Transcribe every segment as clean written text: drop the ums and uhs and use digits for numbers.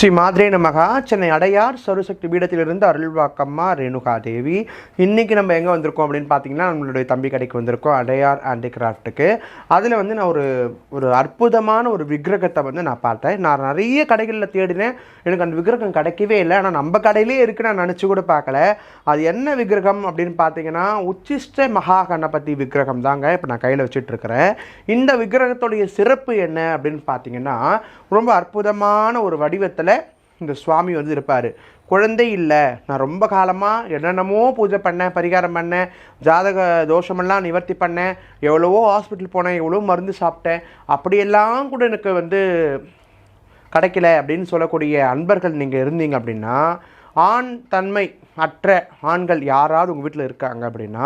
ஸ்ரீ மாதிரே நமகா. சென்னை அடையார் சௌரசக்தி பீடத்திலிருந்து அருள்வாக்கம்மா ரேணுகா தேவி. இன்றைக்கி நம்ம எங்கே வந்திருக்கோம் அப்படின்னு பார்த்தீங்கன்னா, நம்மளுடைய தம்பி கடைக்கு வந்திருக்கோம், அடையார் ஹேண்டிகிராஃப்ட்டுக்கு. அதில் வந்து நான் ஒரு அற்புதமான ஒரு விக்கிரகத்தை நான் பார்த்தேன். நான் நிறைய கடைகளில் தேடினேன், எனக்கு அந்த விக்கிரகம் கிடைக்கவே இல்லை. ஆனால் நம்ம கடையிலே இருக்குது, நான் நினச்சி கூட பார்க்கல. அது என்ன விக்கிரகம் அப்படின்னு பார்த்தீங்கன்னா, உச்சிஷ்ட மகா கணபதி விக்கிரகம் தாங்க இப்போ நான் கையில் வச்சுட்ருக்கிறேன். இந்த விக்கிரகத்துடைய சிறப்பு என்ன அப்படின்னு பார்த்தீங்கன்னா, ரொம்ப அற்புதமான ஒரு வடிவத்தில் இந்த சுவாமி இருப்பார். குழந்தை இல்லை, நான் ரொம்ப காலமாக என்னென்னமோ பூஜை பண்ணேன், பரிகாரம் பண்ணேன், ஜாதக தோஷமெல்லாம் நிவர்த்தி பண்ணேன், எவ்வளவோ ஹாஸ்பிட்டல் போனேன், எவ்வளோ மருந்து சாப்பிட்டேன், அப்படியெல்லாம் கூட எனக்கு கிடைக்கல அப்படின்னு சொல்லக்கூடிய அன்பர்கள் நீங்கள் இருந்தீங்க அப்படின்னா, ஆண் தன்மை அற்ற ஆண்கள் யாராவது உங்கள் வீட்டில் இருக்காங்க அப்படின்னா,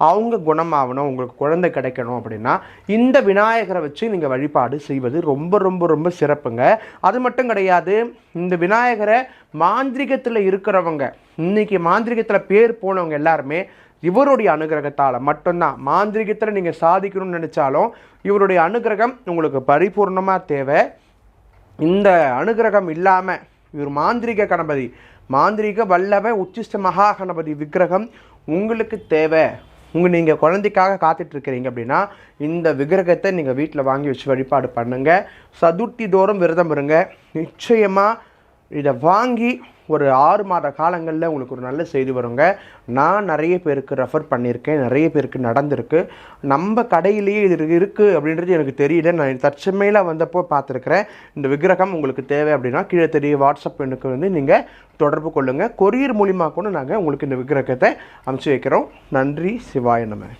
அவங்க குணமாகணும், உங்களுக்கு குழந்தை கிடைக்கணும் அப்படின்னா, இந்த விநாயகரை வச்சு நீங்கள் வழிபாடு செய்வது ரொம்ப ரொம்ப ரொம்ப சிறப்புங்க. அது மட்டும் கிடையாது, இந்த விநாயகரை மாந்திரிகத்தில் இருக்கிறவங்க, இன்றைக்கி மாந்திரிகத்தில் பேர் போனவங்க எல்லாருமே இவருடைய அனுகிரகத்தால் மட்டும்தான். மாந்திரிகத்தில் நீங்கள் சாதிக்கணும்னு நினச்சாலும் இவருடைய அனுகிரகம் உங்களுக்கு பரிபூர்ணமாக தேவை. இந்த அனுகிரகம் இல்லாமல் இவர் மாந்திரிக கணபதி, மாந்திரிக வல்லவ உச்சிஷ்ட மகா கணபதி விக்கிரகம் உங்களுக்கு தேவை, நீங்கள் குழந்தைக்காக காத்துட்ருக்கிறீங்க அப்படின்னா, இந்த விக்கிரகத்தை நீங்கள் வீட்டில் வாங்கி வச்சு வழிபாடு பண்ணுங்கள். சதுர்த்தி தோறும் விரதம் இருங்க. நிச்சயமாக இதை வாங்கி ஒரு 6 மாத காலங்களில் உங்களுக்கு ஒரு நல்ல செய்தி வருங்க. நான் நிறைய பேருக்கு ரெஃபர் பண்ணியிருக்கேன், நிறைய பேருக்கு நடந்திருக்கு. நம்ம கடையிலேயே இது இருக்குது அப்படின்றது எனக்கு தெரியல. நான் தற்சமையில் வந்தப்போ பார்த்துருக்குறேன். இந்த விக்கிரகம் உங்களுக்கு தேவை அப்படின்னா கீழே தெரிய வாட்ஸ்அப் எண்ணுக்கு நீங்கள் தொடர்பு கொள்ளுங்கள். கொரியர் மூலிமா கூட நாங்கள் உங்களுக்கு இந்த விக்கிரகத்தை அனுப்பிச்சி வைக்கிறோம். நன்றி. சிவாய நம.